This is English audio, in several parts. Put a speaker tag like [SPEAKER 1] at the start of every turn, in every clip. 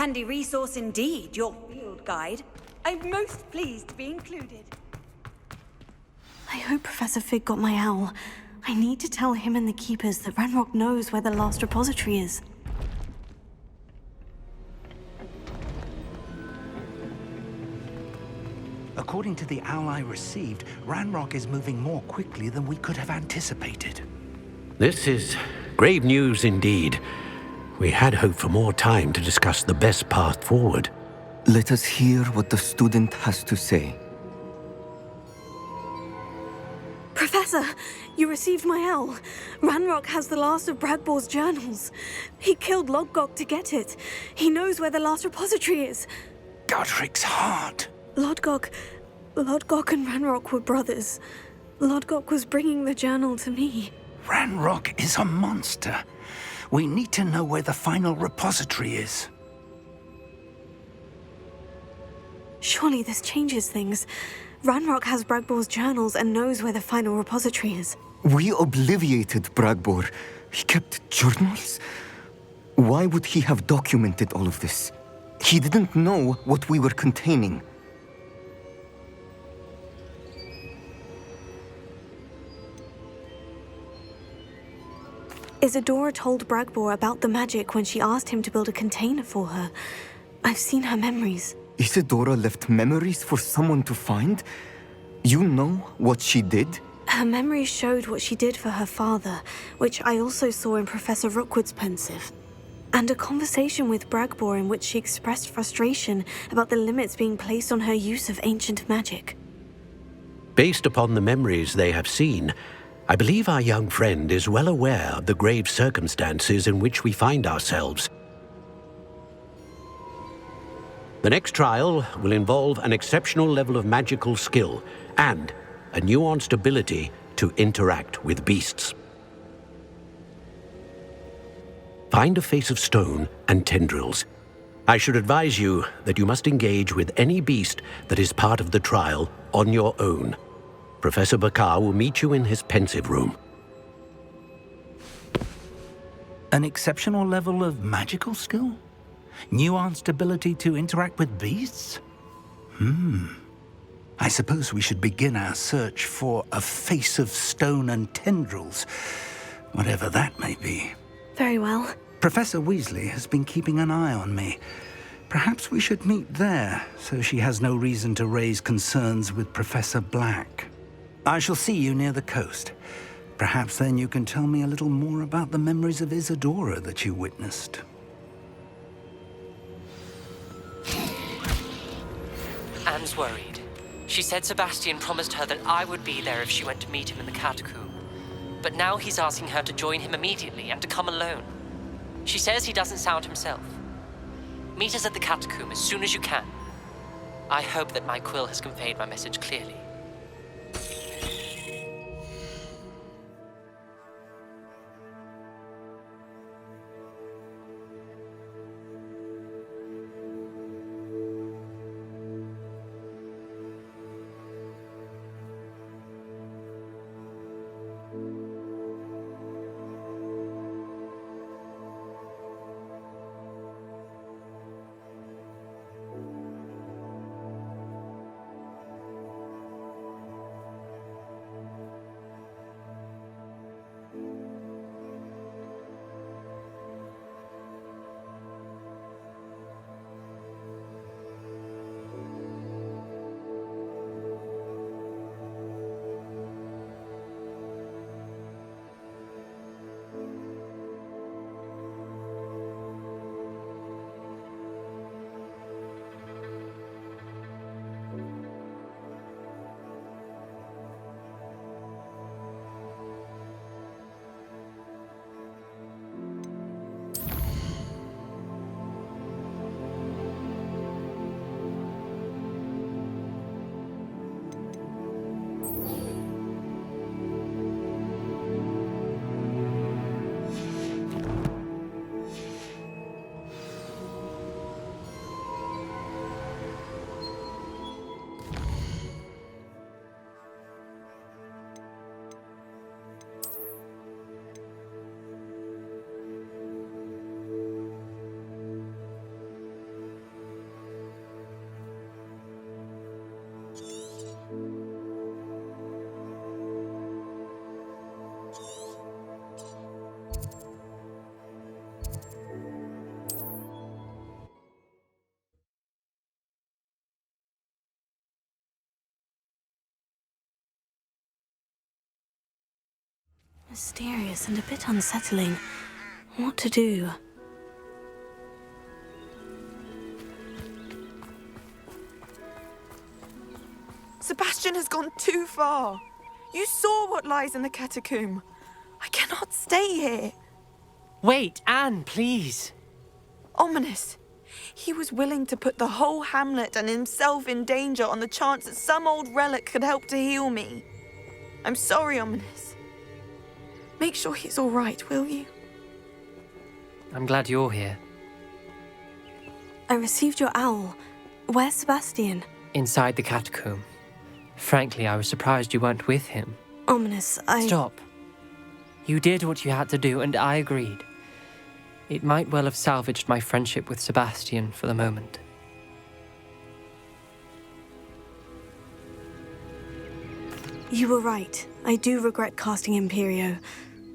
[SPEAKER 1] Handy resource indeed, your field guide. I'm most pleased to be included.
[SPEAKER 2] I hope Professor Fig got my owl. I need to tell him and the Keepers that Ranrock knows where the last repository is.
[SPEAKER 3] According to the owl I received, Ranrock is moving more quickly than we could have anticipated.
[SPEAKER 4] This is grave news indeed. We had hoped for more time to discuss the best path forward.
[SPEAKER 5] Let us hear what the student has to say.
[SPEAKER 2] Professor, you received my owl. Ranrock has the last of Bragbor's journals. He killed Lodgok to get it. He knows where the last repository is.
[SPEAKER 3] Godric's heart.
[SPEAKER 2] Lodgok and Ranrock were brothers. Lodgok was bringing the journal to me.
[SPEAKER 3] Ranrock is a monster. We need to know where the final repository is.
[SPEAKER 2] Surely this changes things. Ranrock has Bragbor's journals and knows where the final repository is.
[SPEAKER 5] We obliviated Bragbor. He kept journals? Why would he have documented all of this? He didn't know what we were containing.
[SPEAKER 2] Isadora told Bragbor about the magic when she asked him to build a container for her. I've seen her memories.
[SPEAKER 5] Isadora left memories for someone to find? You know what she did?
[SPEAKER 2] Her memories showed what she did for her father, which I also saw in Professor Rookwood's pensive. And a conversation with Bragbor in which she expressed frustration about the limits being placed on her use of ancient magic.
[SPEAKER 4] Based upon the memories they have seen, I believe our young friend is well aware of the grave circumstances in which we find ourselves. The next trial will involve an exceptional level of magical skill and a nuanced ability to interact with beasts. Find a face of stone and tendrils. I should advise you that you must engage with any beast that is part of the trial on your own. Professor Bakar will meet you in his pensive room.
[SPEAKER 3] An exceptional level of magical skill? Nuanced ability to interact with beasts? I suppose we should begin our search for a face of stone and tendrils, whatever that may be.
[SPEAKER 2] Very well.
[SPEAKER 3] Professor Weasley has been keeping an eye on me. Perhaps we should meet there, so she has no reason to raise concerns with Professor Black. I shall see you near the coast. Perhaps then you can tell me a little more about the memories of Isadora that you witnessed.
[SPEAKER 6] Anne's worried. She said Sebastian promised her that I would be there if she went to meet him in the catacomb. But now he's asking her to join him immediately and to come alone. She says he doesn't sound himself. Meet us at the catacomb as soon as you can. I hope that my quill has conveyed my message clearly.
[SPEAKER 2] Mysterious and a bit unsettling. What to do?
[SPEAKER 7] Sebastian has gone too far. You saw what lies in the catacomb. I cannot stay here.
[SPEAKER 6] Wait, Anne, please.
[SPEAKER 7] Ominous. He was willing to put the whole hamlet and himself in danger on the chance that some old relic could help to heal me. I'm sorry, Ominous. Make sure he's all right, will you?
[SPEAKER 6] I'm glad you're here.
[SPEAKER 2] I received your owl. Where's Sebastian?
[SPEAKER 6] Inside the catacomb. Frankly, I was surprised you weren't with him.
[SPEAKER 2] Ominous,
[SPEAKER 6] Stop. You did what you had to do, and I agreed. It might well have salvaged my friendship with Sebastian for the moment.
[SPEAKER 2] You were right. I do regret casting Imperio.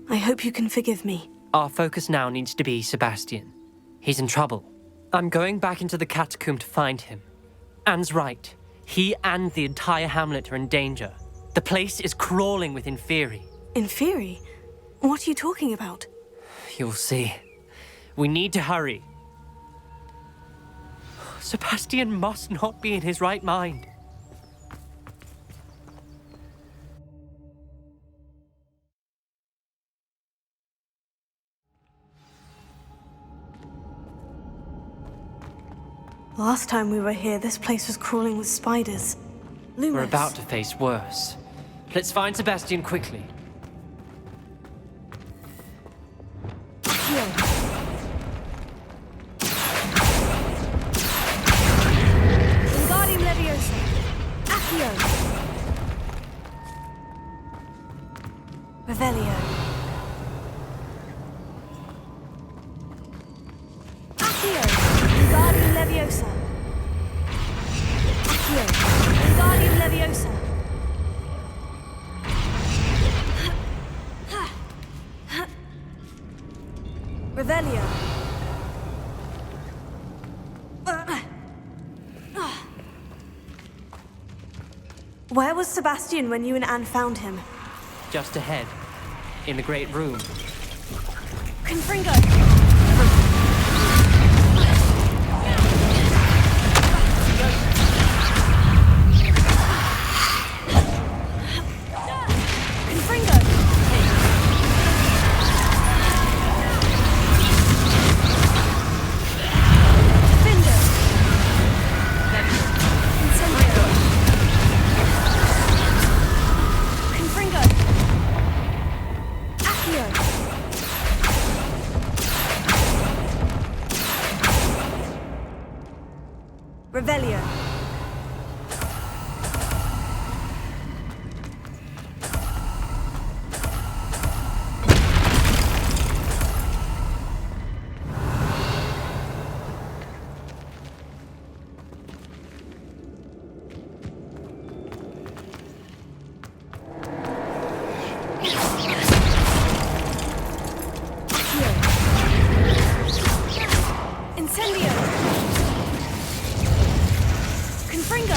[SPEAKER 2] I hope you can forgive me.
[SPEAKER 6] Our focus now needs to be Sebastian. He's in trouble. I'm going back into the catacomb to find him. Anne's right. He and the entire hamlet are in danger. The place is crawling with Inferi.
[SPEAKER 2] Inferi? What are you talking about?
[SPEAKER 6] You'll see. We need to hurry. Sebastian must not be in his right mind.
[SPEAKER 2] Last time we were here, this place was crawling with spiders. Lumos.
[SPEAKER 6] We're about to face worse. Let's find Sebastian quickly.
[SPEAKER 2] Here. Wingardium Leviosa. Accio. Revelio. Accio. Wingardium Leviosa. Accio. Wingardium Leviosa. Revelio. Where was Sebastian when you and Anne found him?
[SPEAKER 6] Just ahead, in the great room.
[SPEAKER 2] Confringo! Confringo! Finger! Incendio! Confringo! Accio! Revelio. Incendio. Confringo.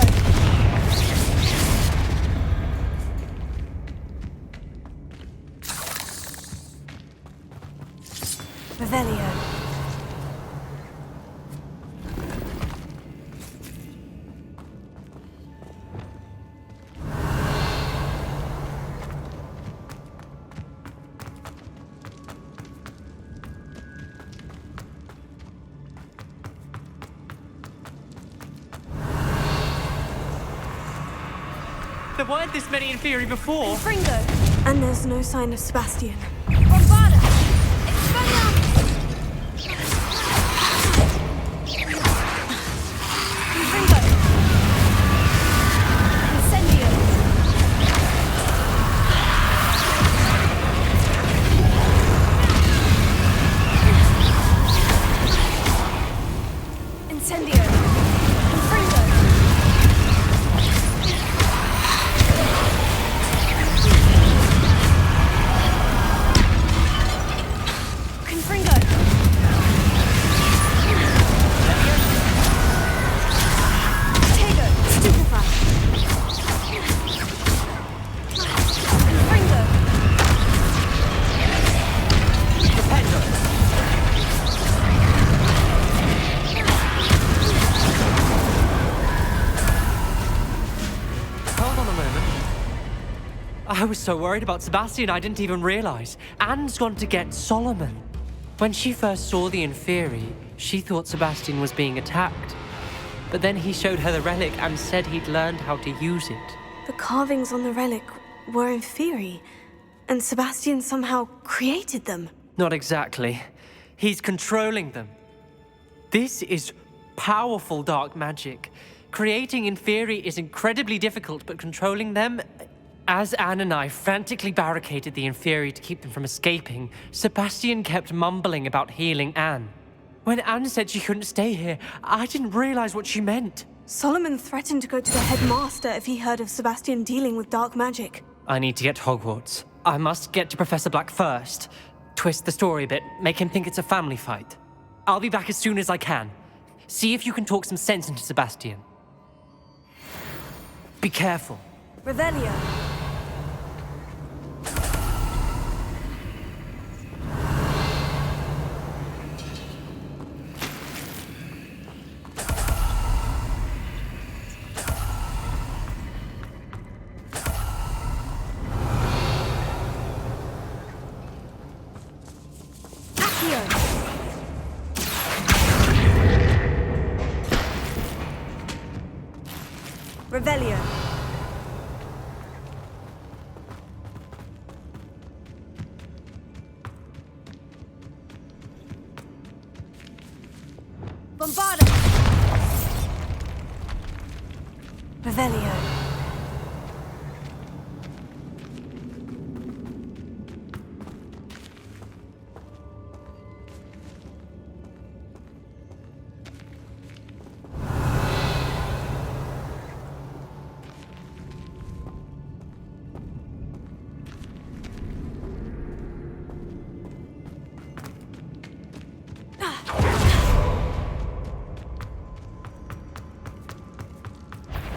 [SPEAKER 2] Revelio.
[SPEAKER 6] There weren't this many Inferi before.
[SPEAKER 2] Confringo. And there's no sign of Sebastian.
[SPEAKER 1] Bombada! Expelliarmus!
[SPEAKER 2] Confringo. Incendio. Incendio. Confringo.
[SPEAKER 6] I was so worried about Sebastian I didn't even realize. Anne's gone to get Solomon. When she first saw the Inferi, she thought Sebastian was being attacked. But then he showed her the relic and said he'd learned how to use it.
[SPEAKER 2] The carvings on the relic were Inferi, and Sebastian somehow created them.
[SPEAKER 6] Not exactly. He's controlling them. This is powerful dark magic. Creating Inferi is incredibly difficult, but controlling them... As Anne and I frantically barricaded the Inferi to keep them from escaping, Sebastian kept mumbling about healing Anne. When Anne said she couldn't stay here, I didn't realize what she meant.
[SPEAKER 2] Solomon threatened to go to the headmaster if he heard of Sebastian dealing with dark magic.
[SPEAKER 6] I need to get to Hogwarts. I must get to Professor Black first. Twist the story a bit, make him think it's a family fight. I'll be back as soon as I can. See if you can talk some sense into Sebastian. Be careful.
[SPEAKER 1] Revelio. Revelio. Bombarda.
[SPEAKER 2] Revelio.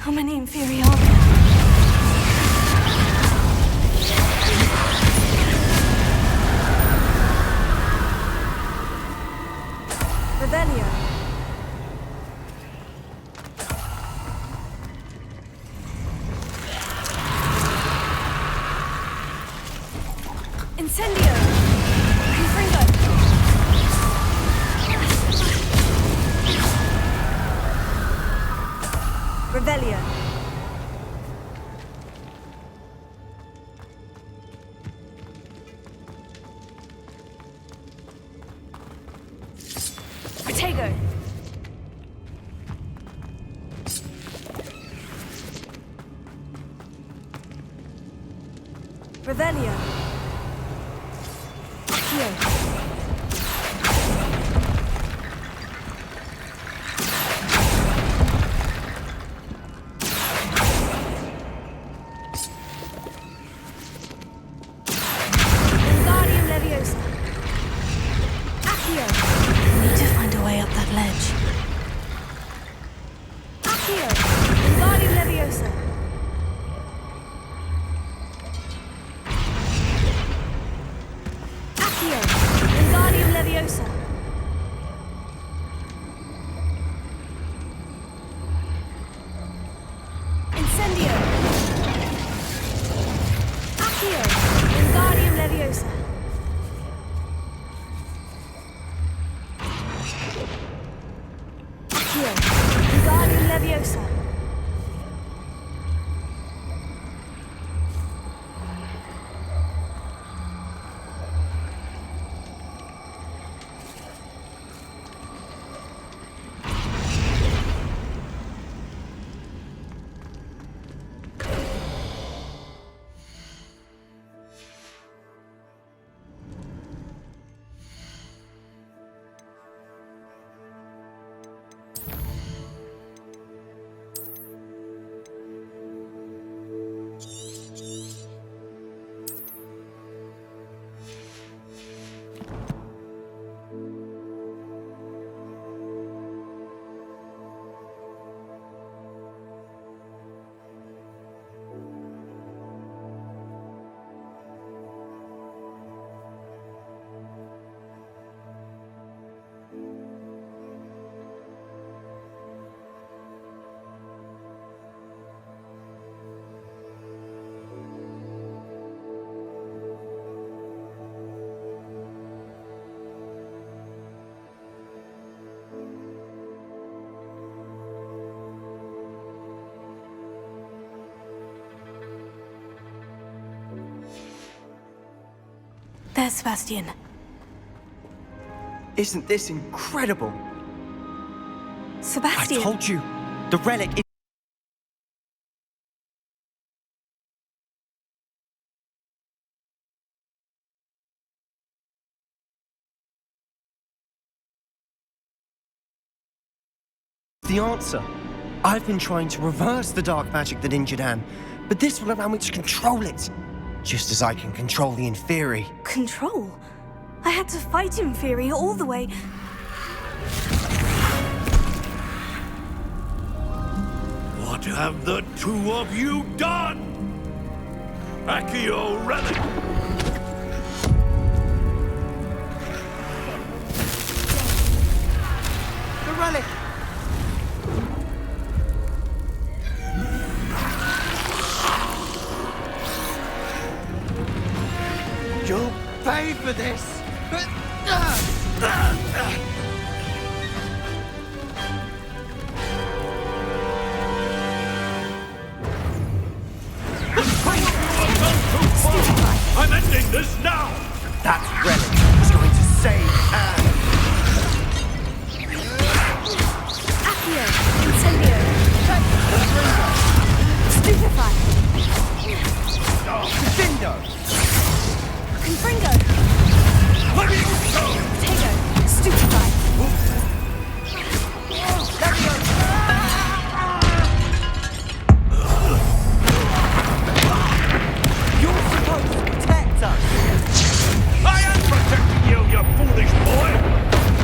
[SPEAKER 2] How many Inferi are there?
[SPEAKER 1] Revelio. Incendio. Confringo. Revelio. Protego. Revelio. Accio. Wingardium Leviosa. Accio.
[SPEAKER 2] We need to find a way up that ledge.
[SPEAKER 1] Accio. Wingardium Leviosa. Accio. Wingardium Leviosa. Incendio. Accio. Wingardium Leviosa. Accio. Wingardium Leviosa.
[SPEAKER 2] There, Sebastian.
[SPEAKER 8] Isn't this incredible?
[SPEAKER 2] Sebastian!
[SPEAKER 8] I told you, the relic is... the answer. I've been trying to reverse the dark magic that injured Anne, but this will allow me to control it, just as I can control the Inferi.
[SPEAKER 2] Control? I had to fight Inferi all the way.
[SPEAKER 9] What have the two of you done? Accio relic!
[SPEAKER 8] The relic! You'll pay for this!
[SPEAKER 9] I'm ending this now!
[SPEAKER 8] That relic is going to save Anne!
[SPEAKER 2] Accio! Incendio! Stupefy!
[SPEAKER 8] Gryffindor!
[SPEAKER 2] Confringo!
[SPEAKER 9] Let me go!
[SPEAKER 2] Potato! Stupefy!
[SPEAKER 8] You're supposed to protect us!
[SPEAKER 9] I am protecting you, you foolish boy!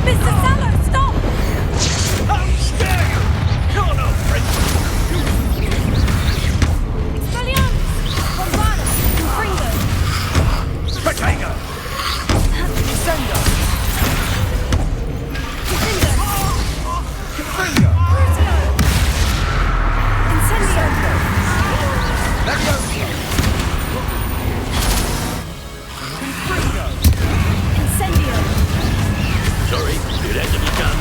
[SPEAKER 2] Mr. Sallow, stop!
[SPEAKER 9] How dare you! You're no prince!
[SPEAKER 2] Expelliarmus! Bombardus! Confringo!
[SPEAKER 9] Potato!
[SPEAKER 8] Descendo!
[SPEAKER 2] Confringo!
[SPEAKER 8] Confringo!
[SPEAKER 2] Brutio! Incendio!
[SPEAKER 8] Let go! Confringo!
[SPEAKER 2] Incendio!
[SPEAKER 9] Sorry, it had to be done.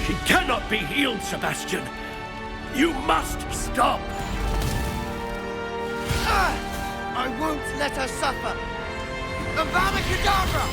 [SPEAKER 9] She cannot be healed, Sebastian. You must stop.
[SPEAKER 8] I won't let her suffer! Avada Kedavra!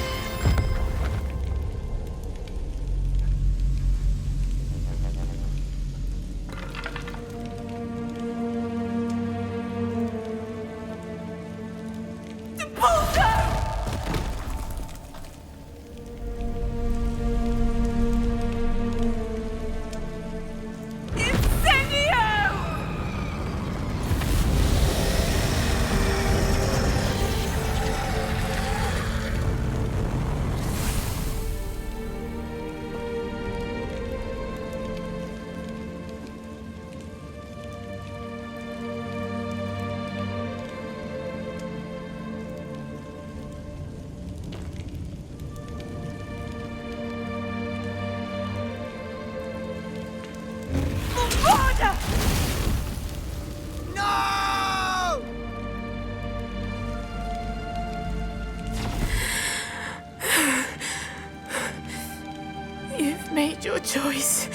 [SPEAKER 8] No!
[SPEAKER 7] You've made your choice.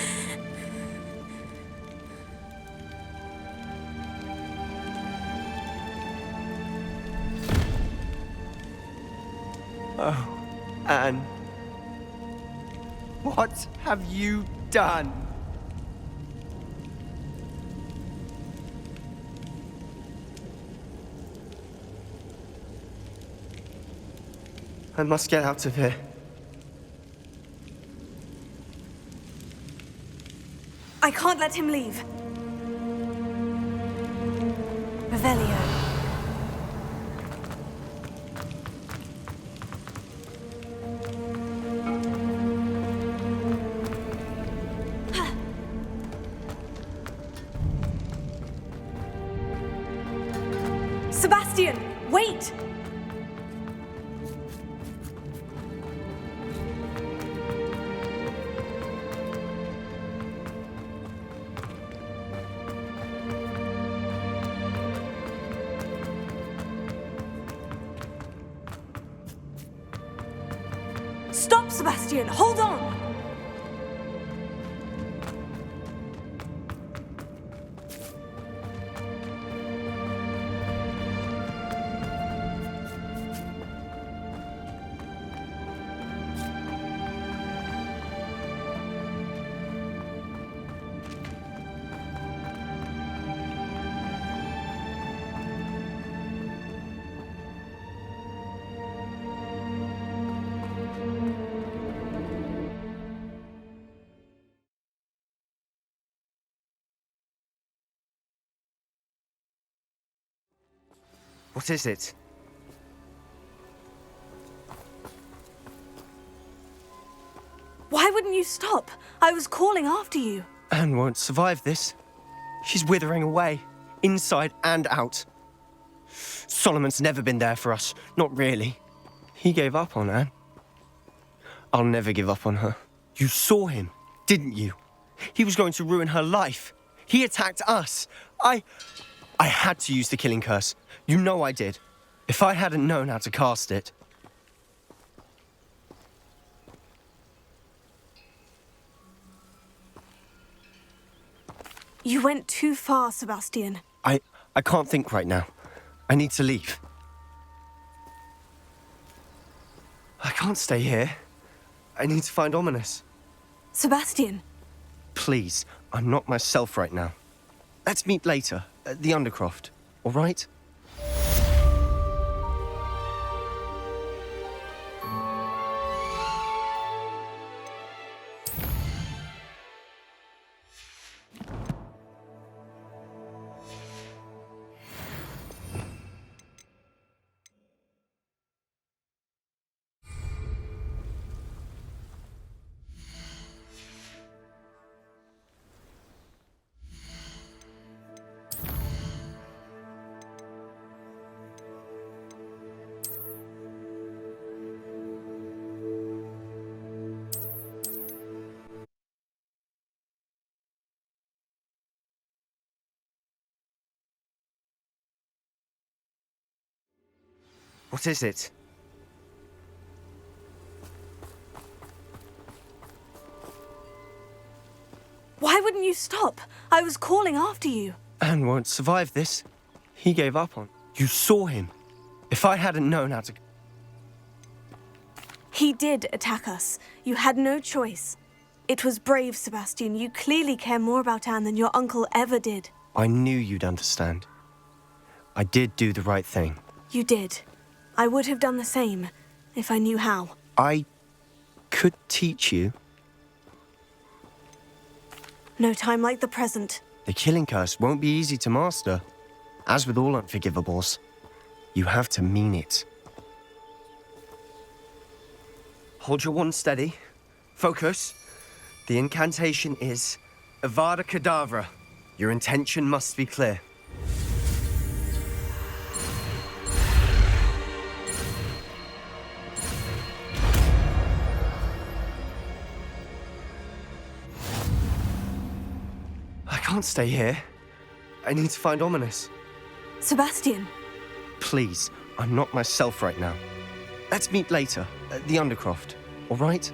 [SPEAKER 8] Oh, Anne. What have you done? I must get out of here.
[SPEAKER 2] I can't let him leave. Revelio. Sebastian, wait! Stop, Sebastian! Hold on!
[SPEAKER 8] What is it?
[SPEAKER 2] Why wouldn't you stop? I was calling after you.
[SPEAKER 8] Anne won't survive this. She's withering away, inside and out. Solomon's never been there for us, not really. He gave up on Anne. I'll never give up on her. You saw him, didn't you? He was going to ruin her life. He attacked us. I had to use the killing curse. You know I did. If I hadn't known how to cast it...
[SPEAKER 2] You went too far, Sebastian.
[SPEAKER 8] I can't think right now. I need to leave. I can't stay here. I need to find Ominous.
[SPEAKER 2] Sebastian.
[SPEAKER 8] Please, I'm not myself right now. Let's meet later, at the Undercroft, all right? What is it?
[SPEAKER 2] Why wouldn't you stop? I was calling after you.
[SPEAKER 8] Anne won't survive this. He gave up on... You saw him. If I hadn't known how to...
[SPEAKER 2] He did attack us. You had no choice. It was brave, Sebastian. You clearly care more about Anne than your uncle ever did.
[SPEAKER 8] I knew you'd understand. I did do the right thing.
[SPEAKER 2] You did. I would have done the same, if I knew how.
[SPEAKER 8] I could teach you.
[SPEAKER 2] No time like the present.
[SPEAKER 8] The killing curse won't be easy to master. As with all unforgivables, you have to mean it. Hold your wand steady. Focus. The incantation is Avada Kedavra. Your intention must be clear. I can't stay here. I need to find Ominous.
[SPEAKER 2] Sebastian.
[SPEAKER 8] Please, I'm not myself right now. Let's meet later, at the Undercroft, all right?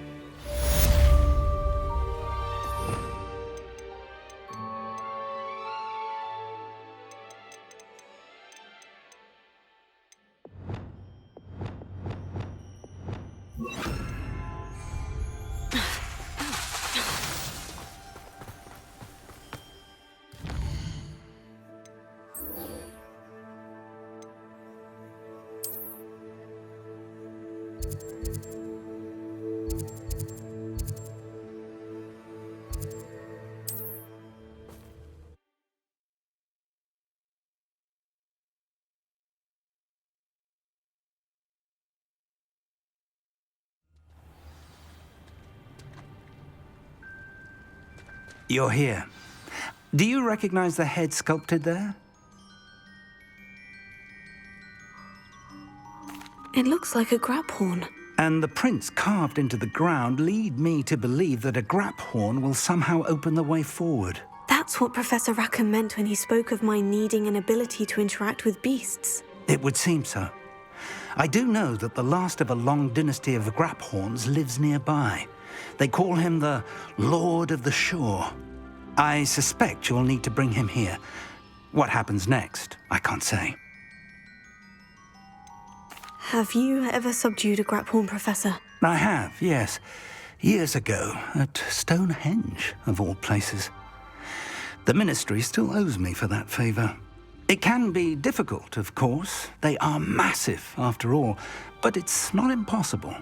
[SPEAKER 3] You're here. Do you recognize the head sculpted there?
[SPEAKER 2] It looks like a grab horn.
[SPEAKER 3] And the prints carved into the ground lead me to believe that a grap horn will somehow open the way forward.
[SPEAKER 2] That's what Professor Rackham meant when he spoke of my needing an ability to interact with beasts.
[SPEAKER 3] It would seem so. I do know that the last of a long dynasty of Grapphorns lives nearby. They call him the Lord of the Shore. I suspect you'll need to bring him here. What happens next, I can't say.
[SPEAKER 2] Have you ever subdued a Graphorn, Professor?
[SPEAKER 3] I have, yes. Years ago, at Stonehenge, of all places. The Ministry still owes me for that favor. It can be difficult, of course. They are massive, after all, but it's not impossible.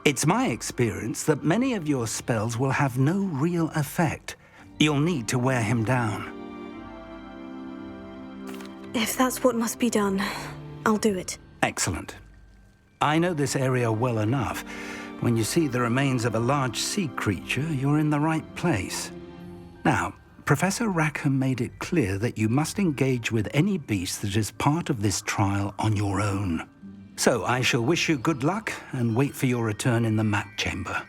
[SPEAKER 3] It's my experience that many of your spells will have no real effect. You'll need to wear him down.
[SPEAKER 2] If that's what must be done, I'll do it.
[SPEAKER 3] Excellent. I know this area well enough. When you see the remains of a large sea creature, you're in the right place. Now, Professor Rackham made it clear that you must engage with any beast that is part of this trial on your own. So I shall wish you good luck and wait for your return in the map chamber.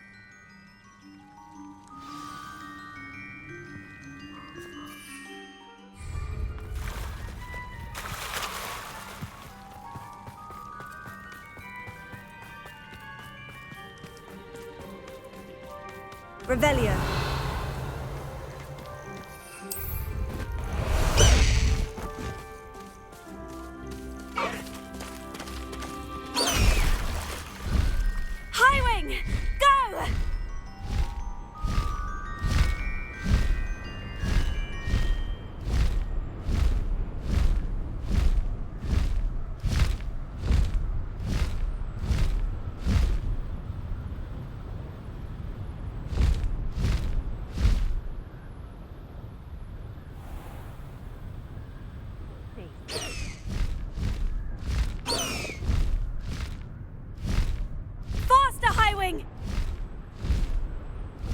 [SPEAKER 1] Revelio. Highwing! Go! Faster, Highwing!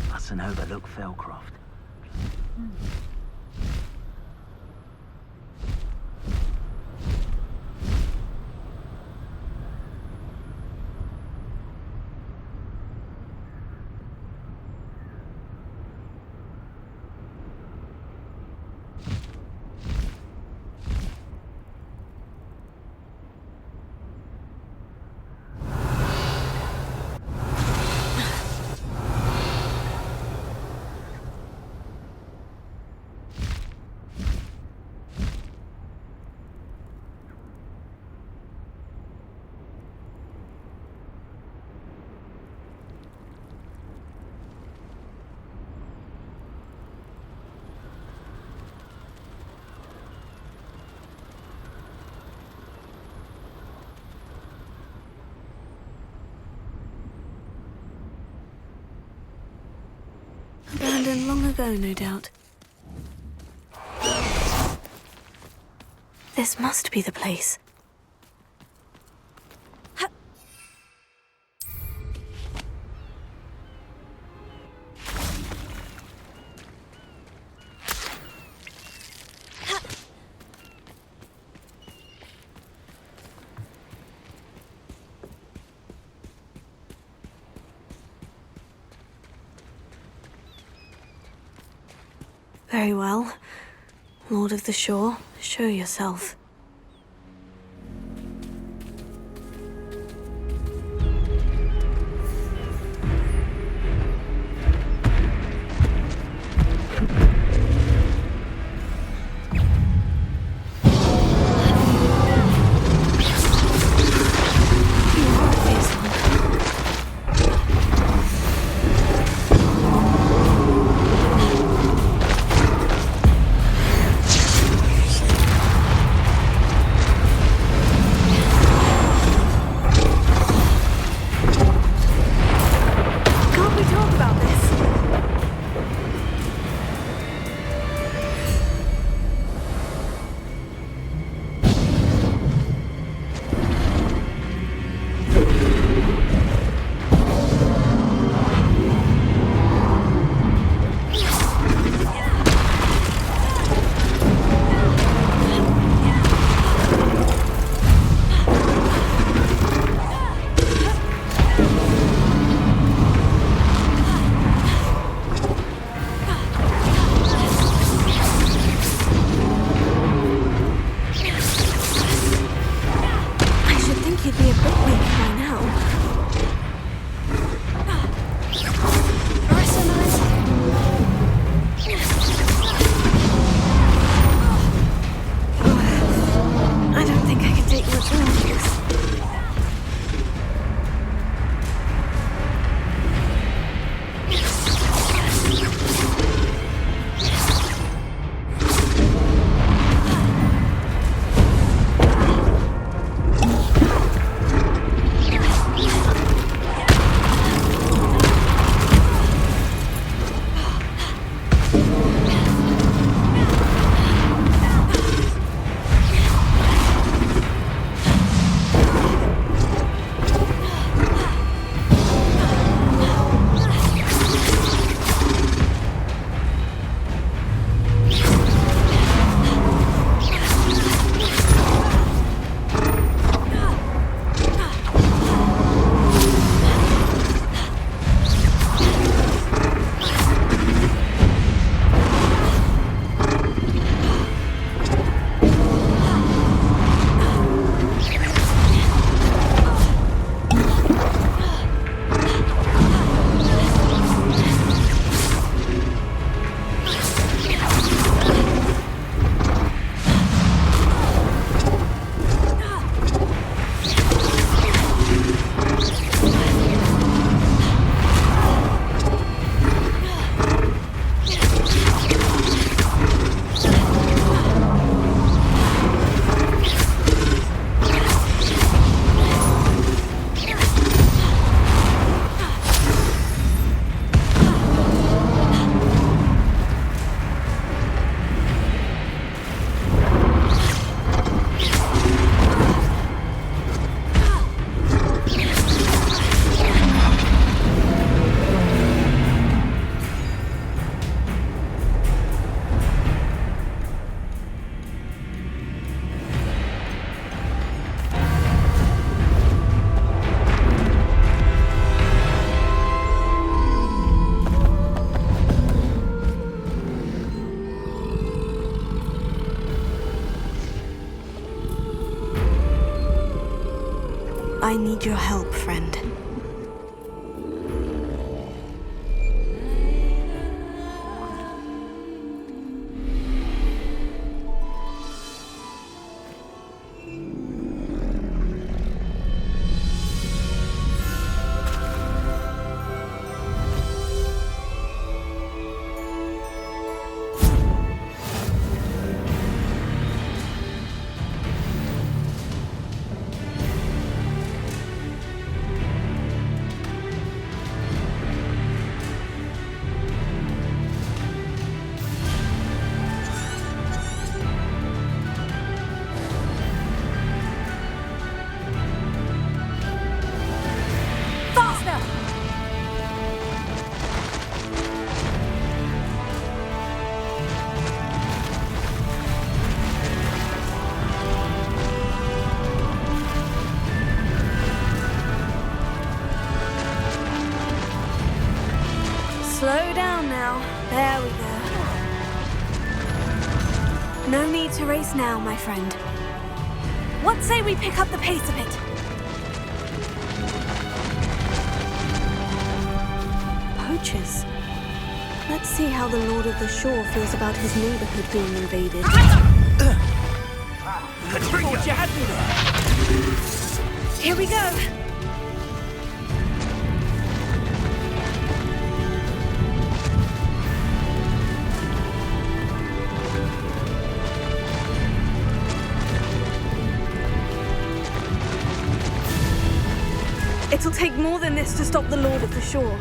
[SPEAKER 3] Mustn't overlook Felcroft.
[SPEAKER 2] Abandoned long ago, no doubt. This must be the place. Very well. Lord of the Shore, show yourself. I need your help, friend. Slow down now. There we go. No need to race now, my friend. What say we pick up the pace a bit? Poachers. Let's see how the Lord of the Shore feels about his neighborhood being invaded.
[SPEAKER 9] Thought you had me there.
[SPEAKER 2] Here we go. It'll take more than this to stop the Lord of the Shore.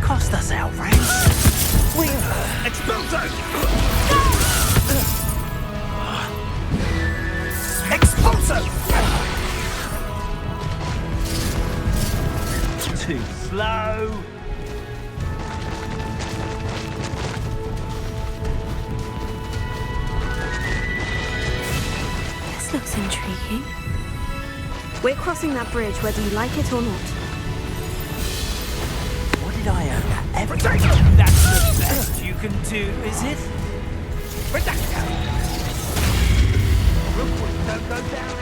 [SPEAKER 3] Cost us outright.
[SPEAKER 9] Expulso!
[SPEAKER 3] Expulso!
[SPEAKER 9] Too slow.
[SPEAKER 2] This looks intriguing. We're crossing that bridge whether you like it or not.
[SPEAKER 3] What did I owe that?
[SPEAKER 9] Everything! That's the best you can do, is it? Don't go down.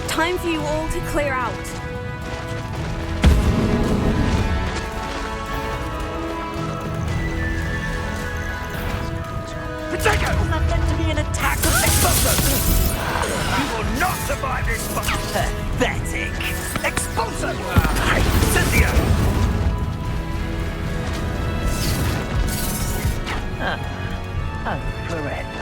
[SPEAKER 2] Time for you all to clear out.
[SPEAKER 9] Potato! Wasn't that meant to be an attack of Expulso? You will not survive this fight! Pathetic! Expulso! Cynthia! Oh, correct.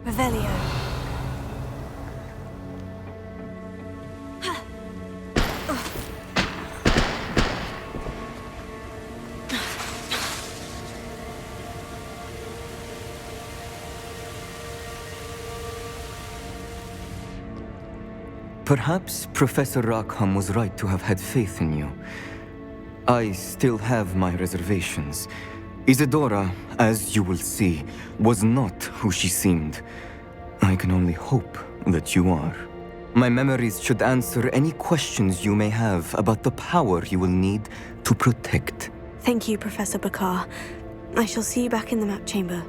[SPEAKER 2] Revelio.
[SPEAKER 5] Perhaps Professor Rackham was right to have had faith in you. I still have my reservations. Isadora, as you will see, was not who she seemed. I can only hope that you are. My memories should answer any questions you may have about the power you will need to protect.
[SPEAKER 2] Thank you, Professor Bakar. I shall see you back in the map chamber.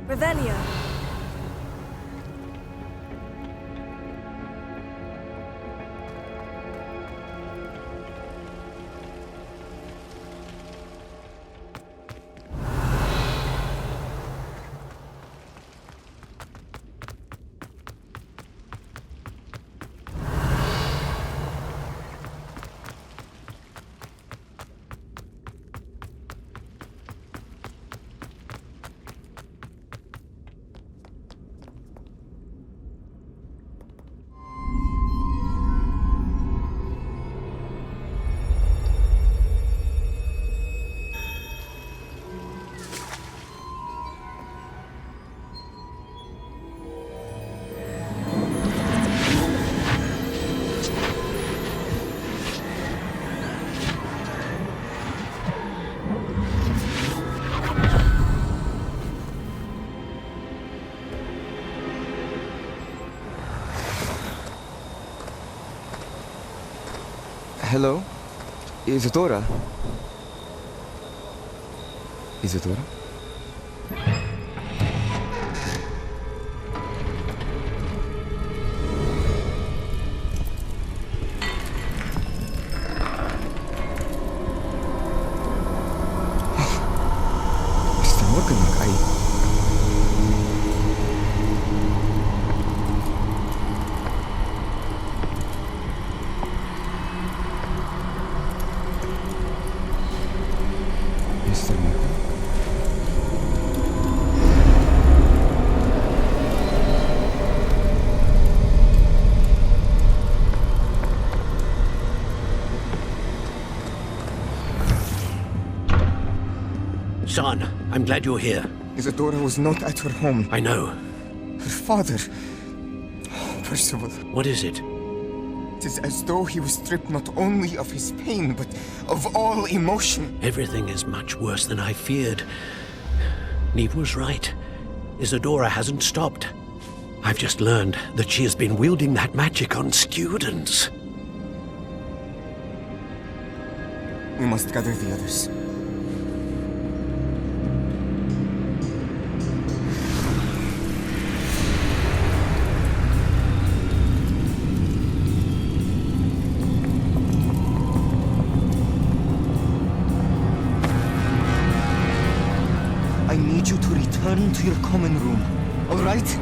[SPEAKER 1] Revelio.
[SPEAKER 5] Hello? Isadora? Isadora? Mr. Morganlock, Mr. Morgan?
[SPEAKER 4] Son, I'm glad you're here.
[SPEAKER 5] Isadora was not at her home.
[SPEAKER 4] I know.
[SPEAKER 5] Her father... Oh, Percival.
[SPEAKER 4] What is it?
[SPEAKER 5] It is as though he was stripped not only of his pain, but of all emotion.
[SPEAKER 4] Everything is much worse than I feared. Neve was right. Isadora hasn't stopped. I've just learned that she has been wielding that magic on students.
[SPEAKER 5] We must gather the others. I need you to return to your common room, all right?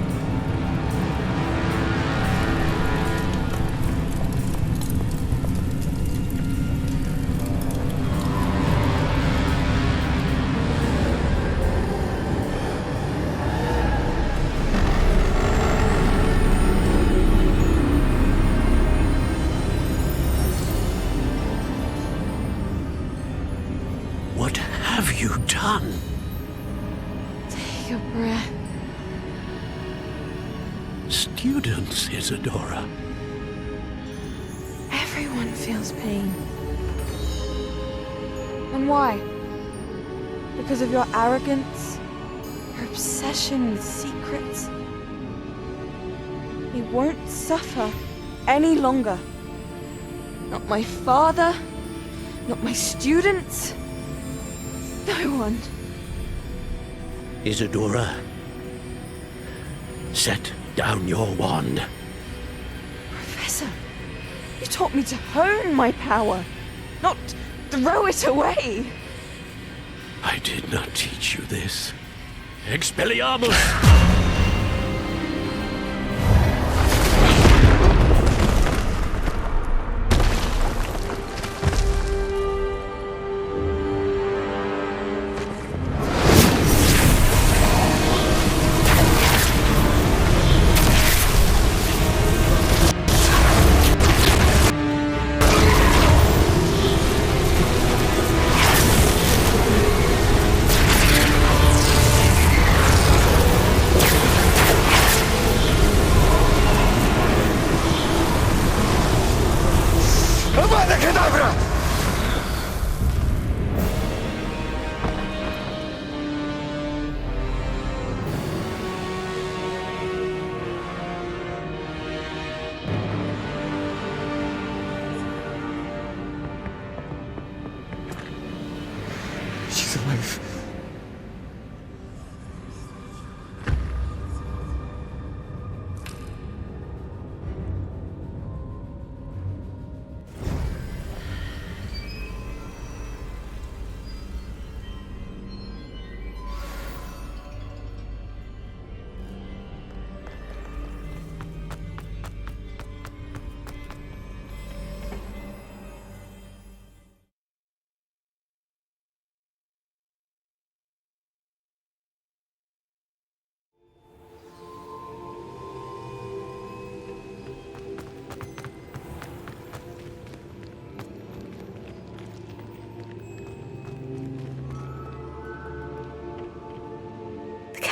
[SPEAKER 4] What have you done?
[SPEAKER 7] Take a breath.
[SPEAKER 4] Students, Isadora.
[SPEAKER 7] Everyone feels pain. And why? Because of your arrogance? Your obsession with secrets? We won't suffer any longer. Not my father, not my students, no one.
[SPEAKER 4] Isadora, set down your wand.
[SPEAKER 7] Professor, you taught me to hone my power, not throw it away.
[SPEAKER 4] I did not teach you this. Expelliarmus!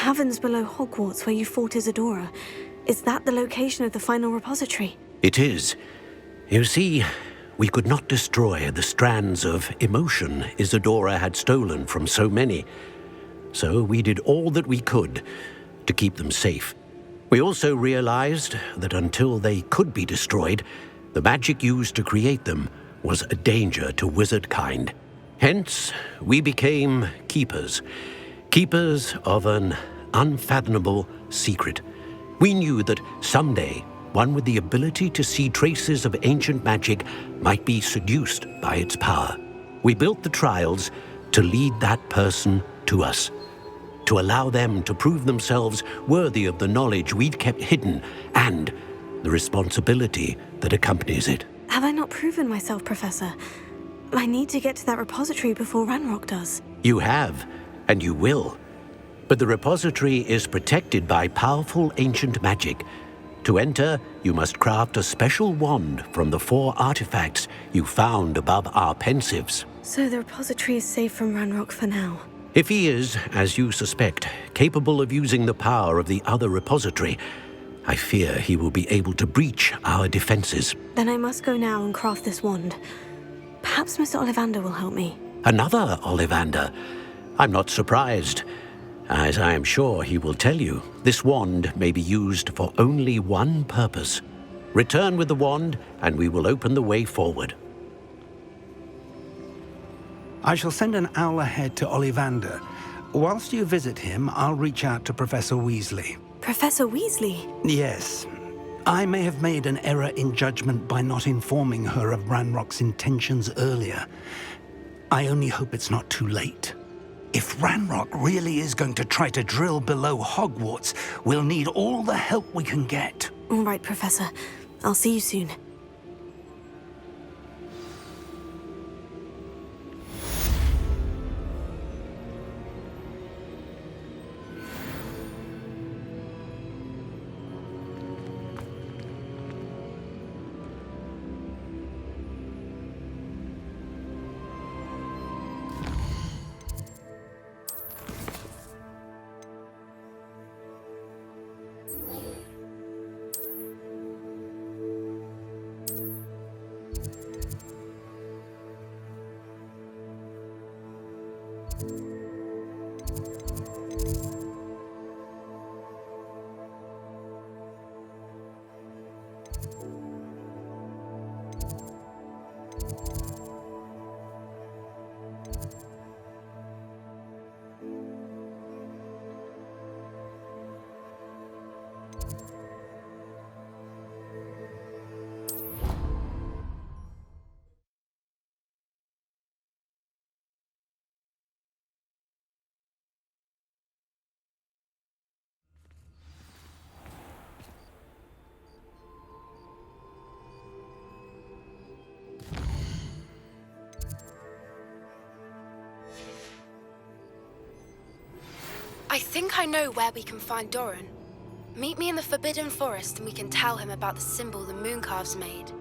[SPEAKER 2] caverns below Hogwarts where you fought Isadora. Is that the location of the final repository?
[SPEAKER 4] It is. You see, we could not destroy the strands of emotion Isadora had stolen from so many. So we did all that we could to keep them safe. We also realized that until they could be destroyed, the magic used to create them was a danger to wizard kind. Hence, we became keepers. Keepers of an unfathomable secret. We knew that someday, one with the ability to see traces of ancient magic might be seduced by its power. We built the trials to lead that person to us, to allow them to prove themselves worthy of the knowledge we'd kept hidden and the responsibility that accompanies it.
[SPEAKER 2] Have I not proven myself, Professor? I need to get to that repository before Ranrock does.
[SPEAKER 4] You have, and you will. But the repository is protected by powerful ancient magic. To enter, you must craft a special wand from the 4 artifacts you found above our pensives.
[SPEAKER 2] So the repository is safe from Ranrock for now.
[SPEAKER 4] If he is, as you suspect, capable of using the power of the other repository, I fear he will be able to breach our defenses.
[SPEAKER 2] Then I must go now and craft this wand. Perhaps Mr. Ollivander will help me.
[SPEAKER 4] Another Ollivander? I'm not surprised. As I am sure he will tell you, this wand may be used for only one purpose. Return with the wand, and we will open the way forward.
[SPEAKER 3] I shall send an owl ahead to Ollivander. Whilst you visit him, I'll reach out to Professor Weasley.
[SPEAKER 2] Professor Weasley?
[SPEAKER 3] Yes. I may have made an error in judgment by not informing her of Ranrock's intentions earlier. I only hope it's not too late. If Ranrock really is going to try to drill below Hogwarts, we'll need all the help we can get.
[SPEAKER 2] All right, Professor. I'll see you soon.
[SPEAKER 10] I think I know where we can find Doran. Meet me in the Forbidden Forest and we can tell him about the symbol the Mooncalves made.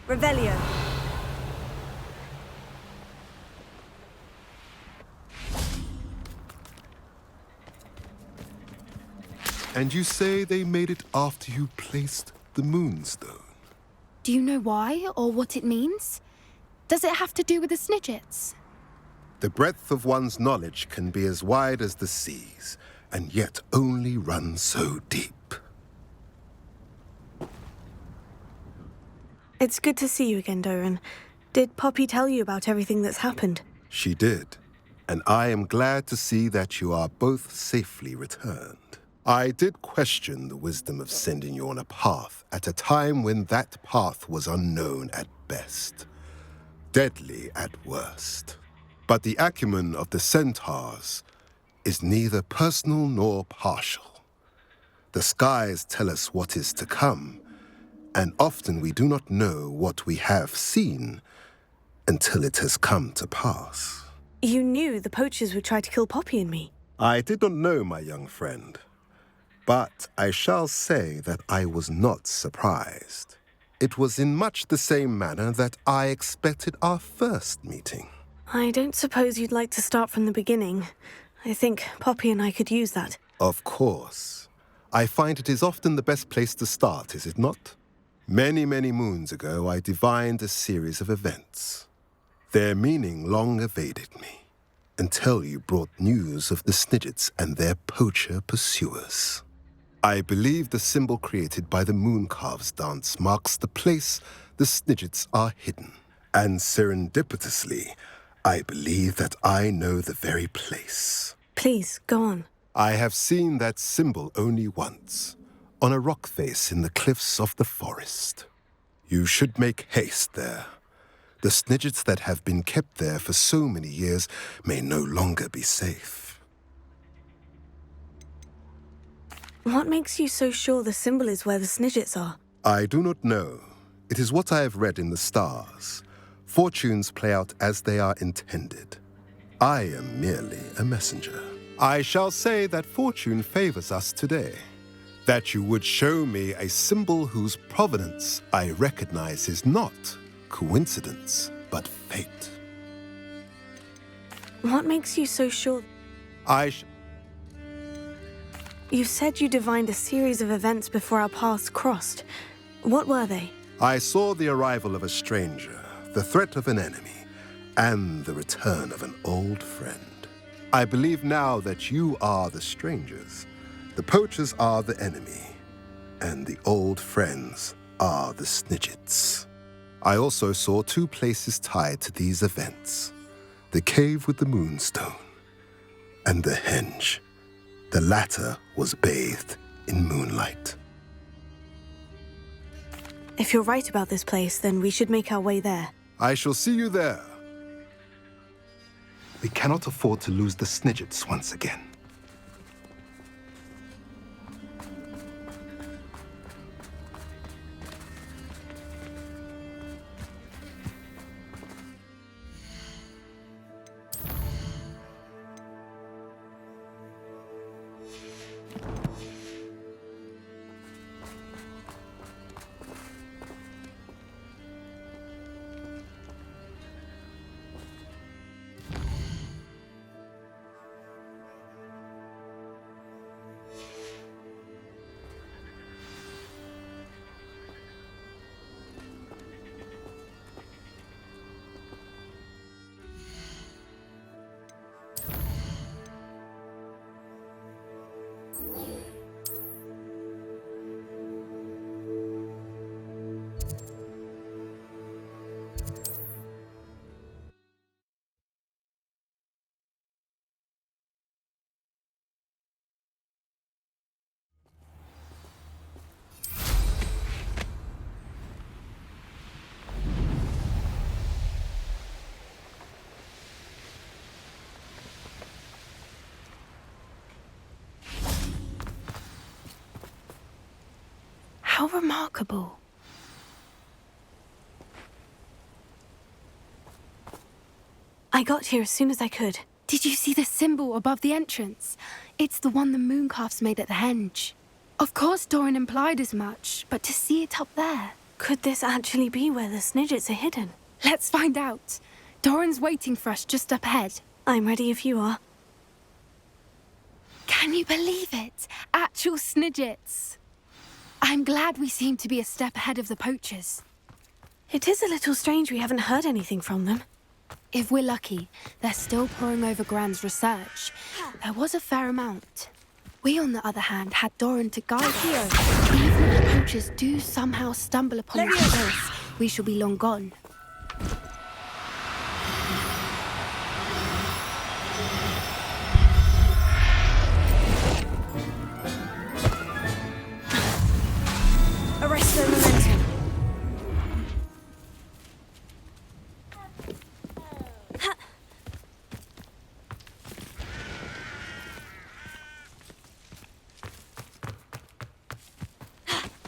[SPEAKER 1] Revelio.
[SPEAKER 11] And you say they made it after you placed the Moonstone?
[SPEAKER 10] Do you know why or what it means? Does it have to do with the Snidgets?
[SPEAKER 11] The breadth of one's knowledge can be as wide as the seas, and yet only run so deep.
[SPEAKER 2] It's good to see you again, Doran. Did Poppy tell you about everything that's happened?
[SPEAKER 11] She did. and I am glad to see that you are both safely returned. I did question the wisdom of sending you on a path at a time when that path was unknown at best, deadly at worst. But the acumen of the centaurs is neither personal nor partial. The skies tell us what is to come, and often we do not know what we have seen until it has come to pass.
[SPEAKER 2] You knew the poachers would try to kill Poppy and me.
[SPEAKER 11] I did not know, my young friend, but I shall say that I was not surprised. It was in much the same manner that I expected our first meeting.
[SPEAKER 2] I don't suppose you'd like to start from the beginning. I think Poppy and I could use that.
[SPEAKER 11] Of course. I find it is often the best place to start, is it not? Many, many moons ago, I divined a series of events. Their meaning long evaded me, until you brought news of the Snidgets and their poacher pursuers. I believe the symbol created by the Mooncalves dance marks the place the Snidgets are hidden. And serendipitously, I believe that I know the very place.
[SPEAKER 2] Please, go on.
[SPEAKER 11] I have seen that symbol only once, on a rock face in the cliffs of the forest. You should make haste there. The Snidgets that have been kept there for so many years may no longer be safe.
[SPEAKER 2] What makes you so sure the symbol is where the Snidgets are?
[SPEAKER 11] I do not know. It is what I have read in the stars. Fortunes play out as they are intended. I am merely a messenger. I shall say that fortune favors us today. That you would show me a symbol whose provenance I recognize is not coincidence, but fate.
[SPEAKER 2] What makes you so sure? You said you divined a series of events before our paths crossed. What were they?
[SPEAKER 11] I saw the arrival of a stranger, the threat of an enemy, and the return of an old friend. I believe now that you are the strangers, the poachers are the enemy, and the old friends are the Snidgets. I also saw two places tied to these events, the cave with the moonstone and the henge. The latter was bathed in moonlight.
[SPEAKER 2] If you're right about this place, then we should make our way there.
[SPEAKER 11] I shall see you there. We cannot afford to lose the Snidgets once again.
[SPEAKER 2] How remarkable. I got here as soon as I could.
[SPEAKER 10] Did you see the symbol above the entrance? It's the one the Mooncalves made at the henge. Of course Doran implied as much, but to see it up there...
[SPEAKER 2] Could this actually be where the Snidgets are hidden?
[SPEAKER 10] Let's find out. Doran's waiting for us just up ahead.
[SPEAKER 2] I'm ready if you are.
[SPEAKER 10] Can you believe it? Actual Snidgets. I'm glad we seem to be a step ahead of the poachers.
[SPEAKER 2] It is a little strange we haven't heard anything from them.
[SPEAKER 10] If we're lucky, they're still poring over Gran's research. There was a fair amount. We, on the other hand, had Doran to guide here. Even if the poachers do somehow stumble upon this place, we shall be long gone.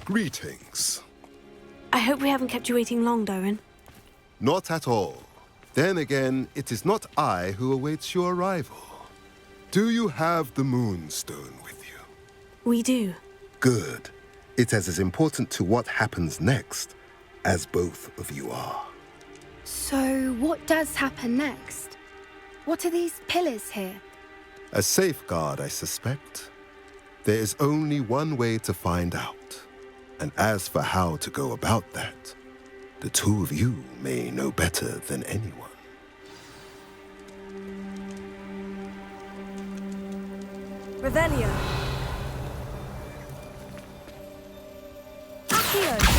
[SPEAKER 11] Greetings.
[SPEAKER 2] I hope we haven't kept you waiting long, Doran.
[SPEAKER 11] Not at all. Then again, it is not I who awaits your arrival. Do you have the Moonstone with you?
[SPEAKER 2] We do.
[SPEAKER 11] Good. It is as important to what happens next as both of you are.
[SPEAKER 10] So, what does happen next? What are these pillars here?
[SPEAKER 11] A safeguard, I suspect. There is only one way to find out. And as for how to go about that, the two of you may know better than anyone.
[SPEAKER 1] Revelio. Accio.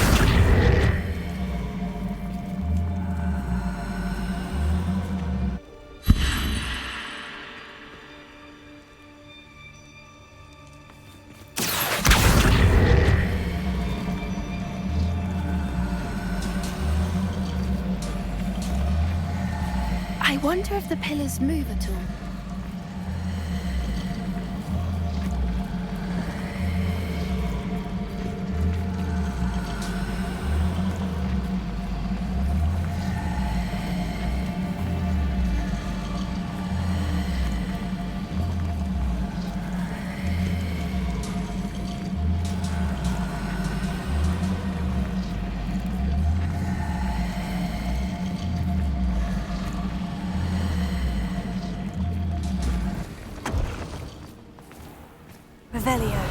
[SPEAKER 10] I wonder if the pillars move at all.
[SPEAKER 1] Revelio.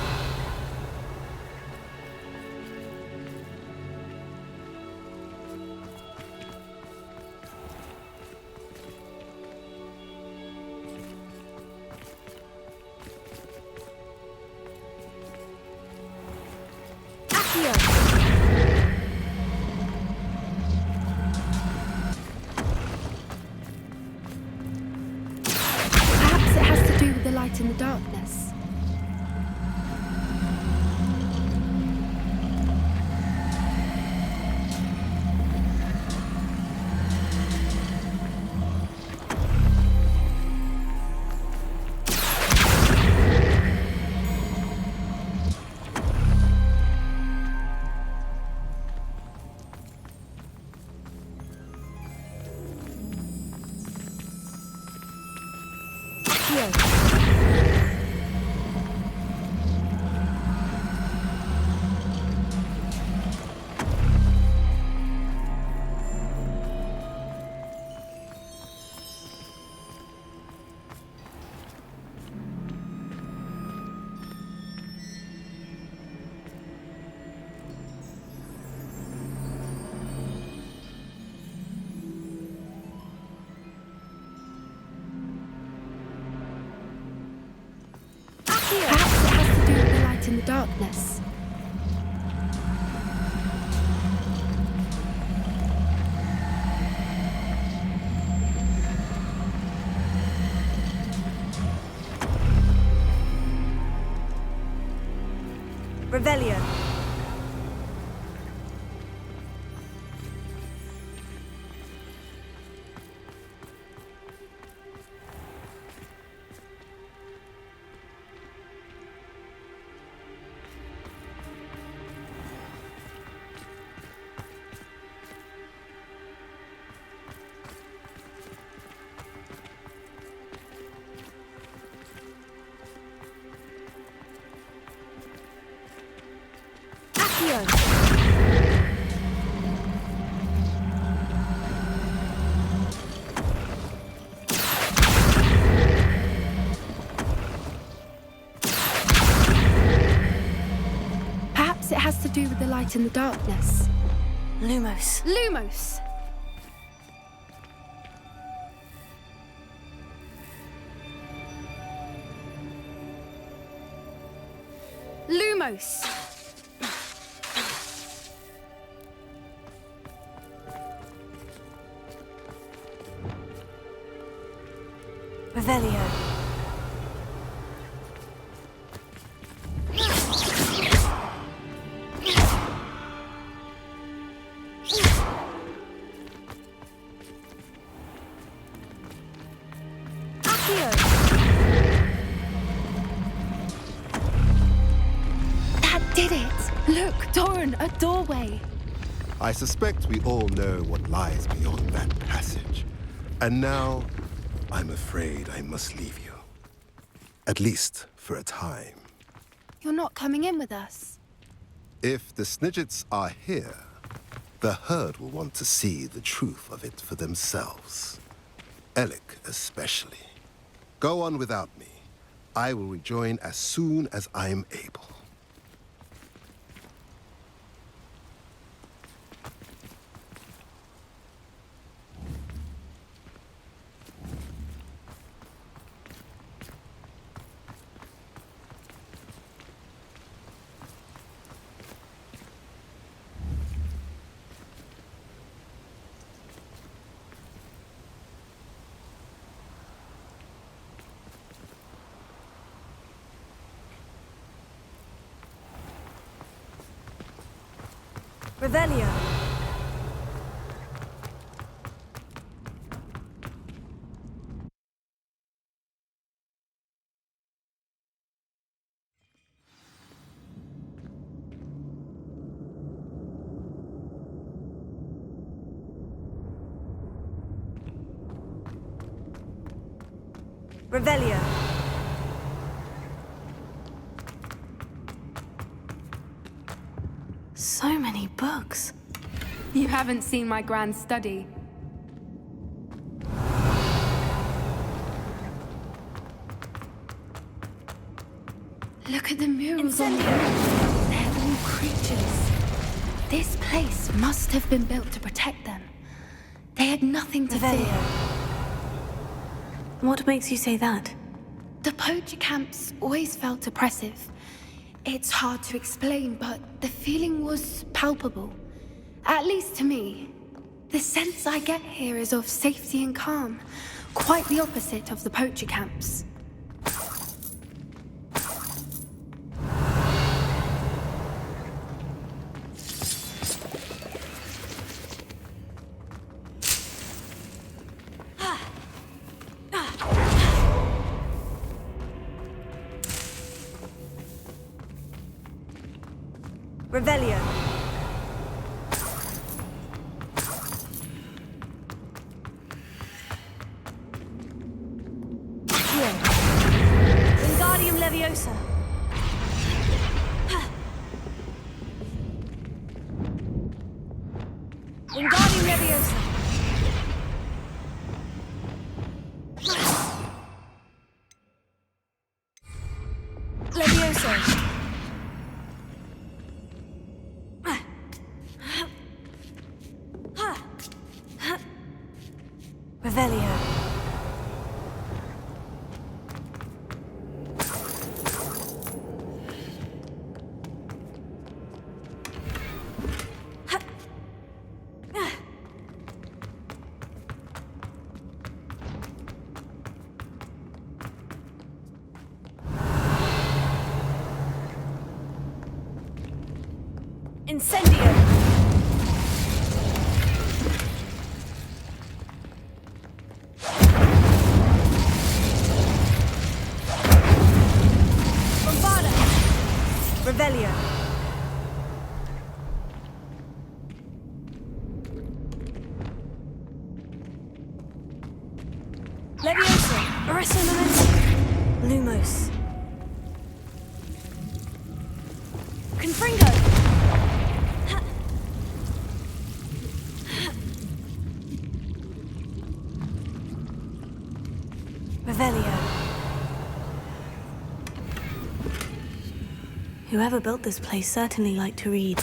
[SPEAKER 1] Accio.
[SPEAKER 10] Perhaps it has to do with the light in the darkness. Perhaps it has to do with the light in the darkness.
[SPEAKER 1] Revelio.
[SPEAKER 10] Perhaps it has to do with the light in the darkness.
[SPEAKER 1] Lumos.
[SPEAKER 10] Lumos! Lumos!
[SPEAKER 1] Revelio.
[SPEAKER 10] That did it! Look, Doran, a doorway.
[SPEAKER 11] I suspect we all know what lies beyond that passage. And now, I'm afraid I must leave you. At least for a time.
[SPEAKER 10] You're not coming in with us.
[SPEAKER 11] If the Snidgets are here, the herd will want to see the truth of it for themselves. Alec especially. Go on without me. I will rejoin as soon as I'm able.
[SPEAKER 1] Revelio. Revelio.
[SPEAKER 2] So many books.
[SPEAKER 10] You haven't seen my grand study. Look at the murals on the wall. They're all creatures. This place must have been built to protect them. They had nothing to fear.
[SPEAKER 2] What makes you say that?
[SPEAKER 10] The poacher camps always felt oppressive. It's hard to explain, but the feeling was palpable. At least to me. The sense I get here is of safety and calm. Quite the opposite of the poacher camps.
[SPEAKER 1] Revelio. Wingardium Leviosa. Wingardium Leviosa. Leviosa. Revelio. Incendio. Revelio. Leviosa. Arresto Momentum. Lumos. Confringo. Revelio.
[SPEAKER 2] Whoever built this place certainly liked to read.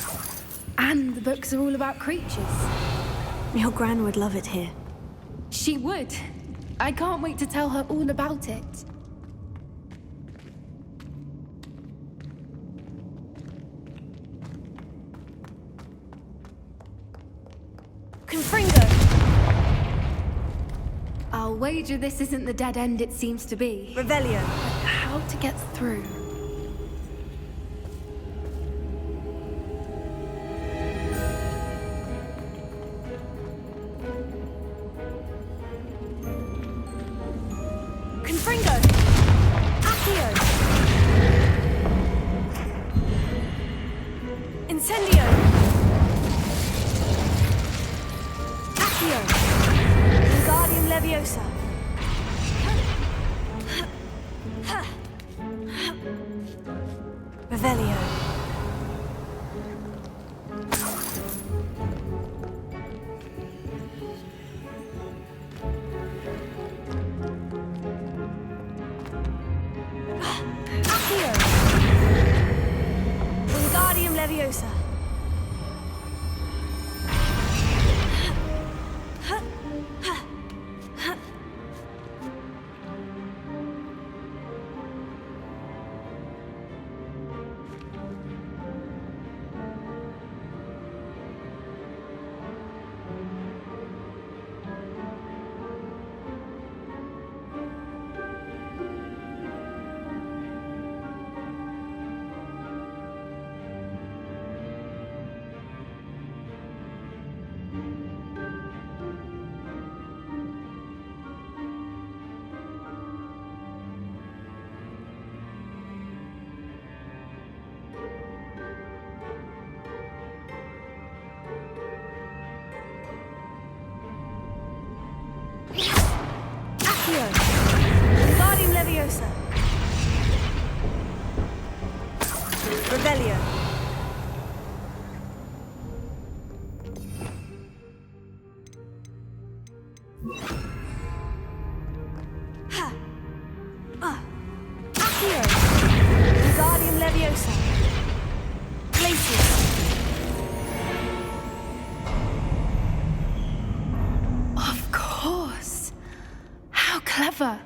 [SPEAKER 10] And the books are all about creatures.
[SPEAKER 2] Your gran would love it here.
[SPEAKER 10] She would. I can't wait to tell her all about it.
[SPEAKER 1] Confringo.
[SPEAKER 10] I'll wager this isn't the dead end it seems to be.
[SPEAKER 1] Revelio.
[SPEAKER 10] How to get through?
[SPEAKER 1] Confringo. Accio.
[SPEAKER 2] Revelio. Accio. Wingardium Leviosa. Accio. Wingardium Leviosa. Revelio. Accio. Wingardium Leviosa. Glacius.
[SPEAKER 10] Of course. How clever.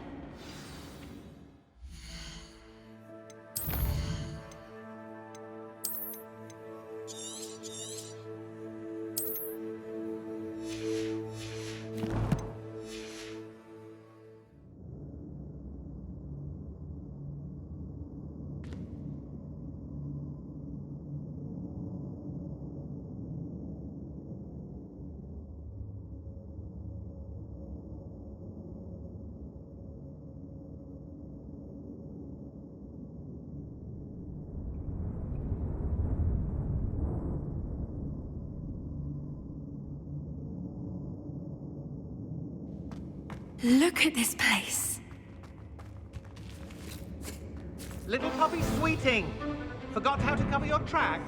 [SPEAKER 10] Look at this place.
[SPEAKER 9] Little puppy sweeting. Forgot how to cover your track?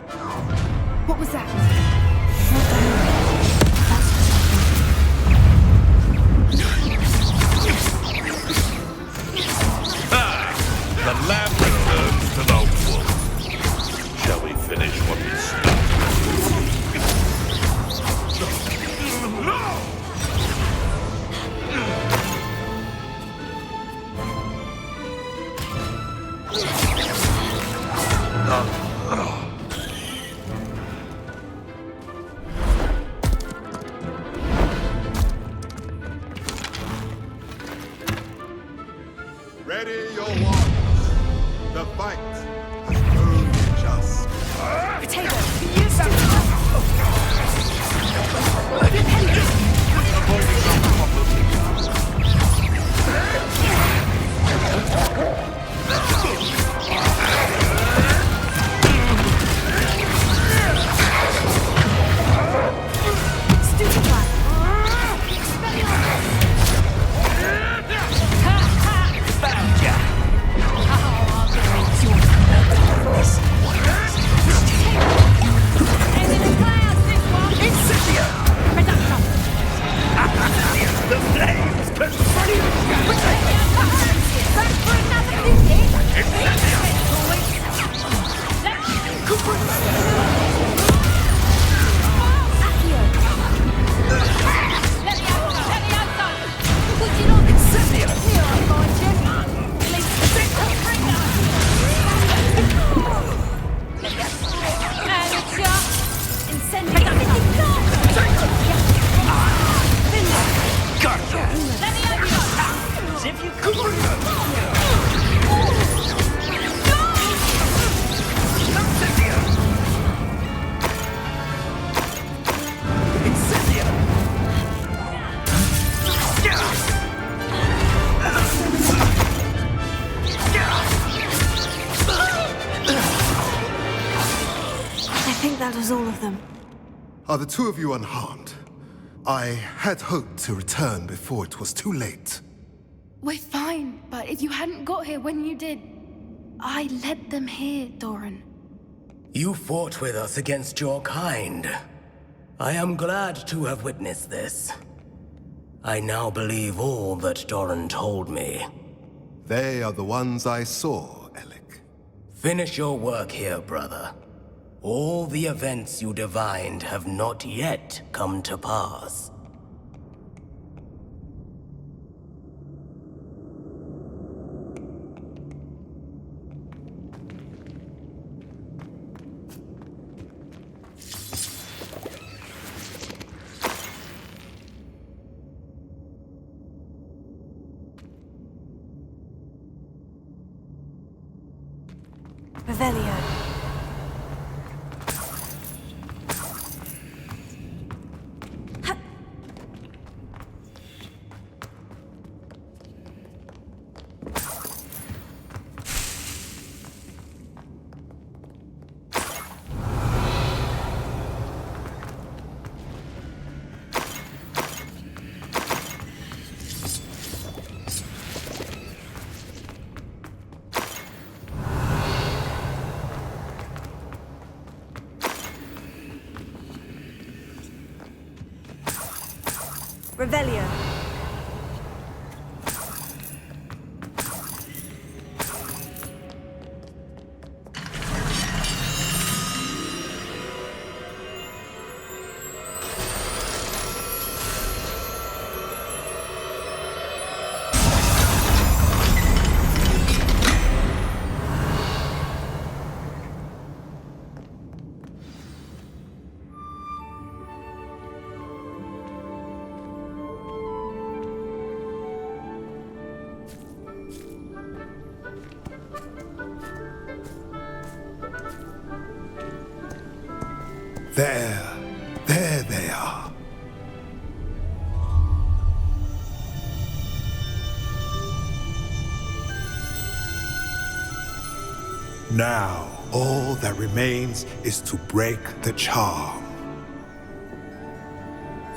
[SPEAKER 10] What was that?
[SPEAKER 12] The lamb returns to the wolf. Shall we finish what we started?
[SPEAKER 11] Ready your wands. The fight has grown just.
[SPEAKER 2] Potato. That was all of them.
[SPEAKER 11] Are the two of you unharmed? I had hoped to return before it was too late.
[SPEAKER 10] We're fine, but if you hadn't got here when you did, I led them here, Doran.
[SPEAKER 13] You fought with us against your kind. I am glad to have witnessed this. I now believe all that Doran told me.
[SPEAKER 11] They are the ones I saw, Alec.
[SPEAKER 13] Finish your work here, brother. All the events you divined have not yet come to pass.
[SPEAKER 2] Revelio. Revelio.
[SPEAKER 11] There they are. Now, all that remains is to break the charm.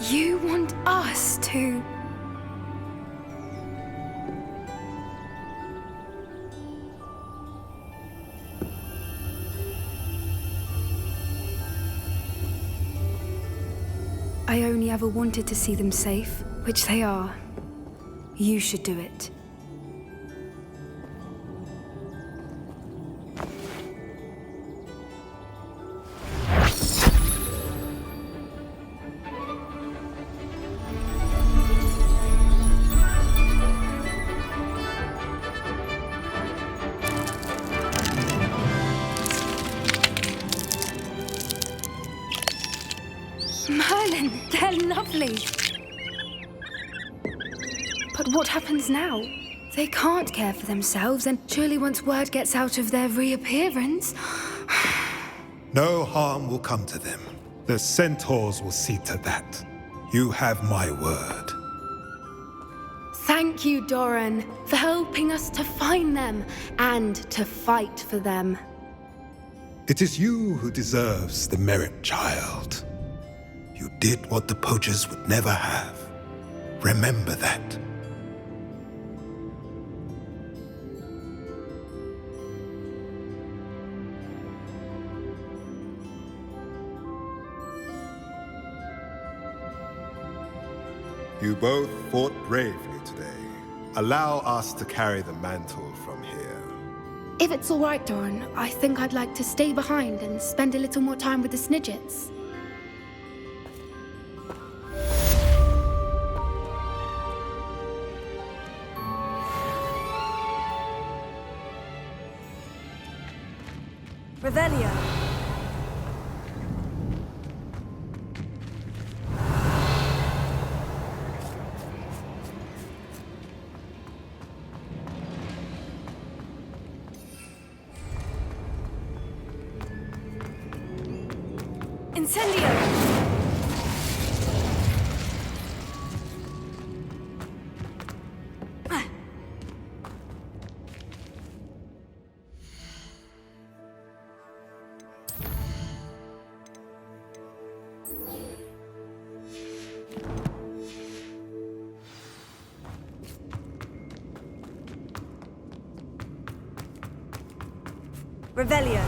[SPEAKER 10] You want us to... I only ever wanted to see them safe, which they are. You should do it. Merlin, they're lovely. But what happens now? They can't care for themselves, and surely once word gets out of their reappearance...
[SPEAKER 11] No harm will come to them. The centaurs will see to that. You have my word.
[SPEAKER 10] Thank you, Doran, for helping us to find them and to fight for them.
[SPEAKER 11] It is you who deserves the merit, child. You did what the poachers would never have. Remember that. You both fought bravely today. Allow us to carry the mantle from here.
[SPEAKER 10] If it's all right, Doran, I think I'd like to stay behind and spend a little more time with the Snidgets.
[SPEAKER 2] Revelio. Incendio! Revelio.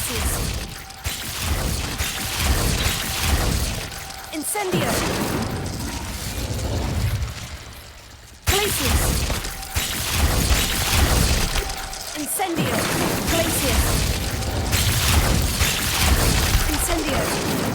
[SPEAKER 1] Glacius. Incendio. Glacius. Incendio. Glacius. Incendio.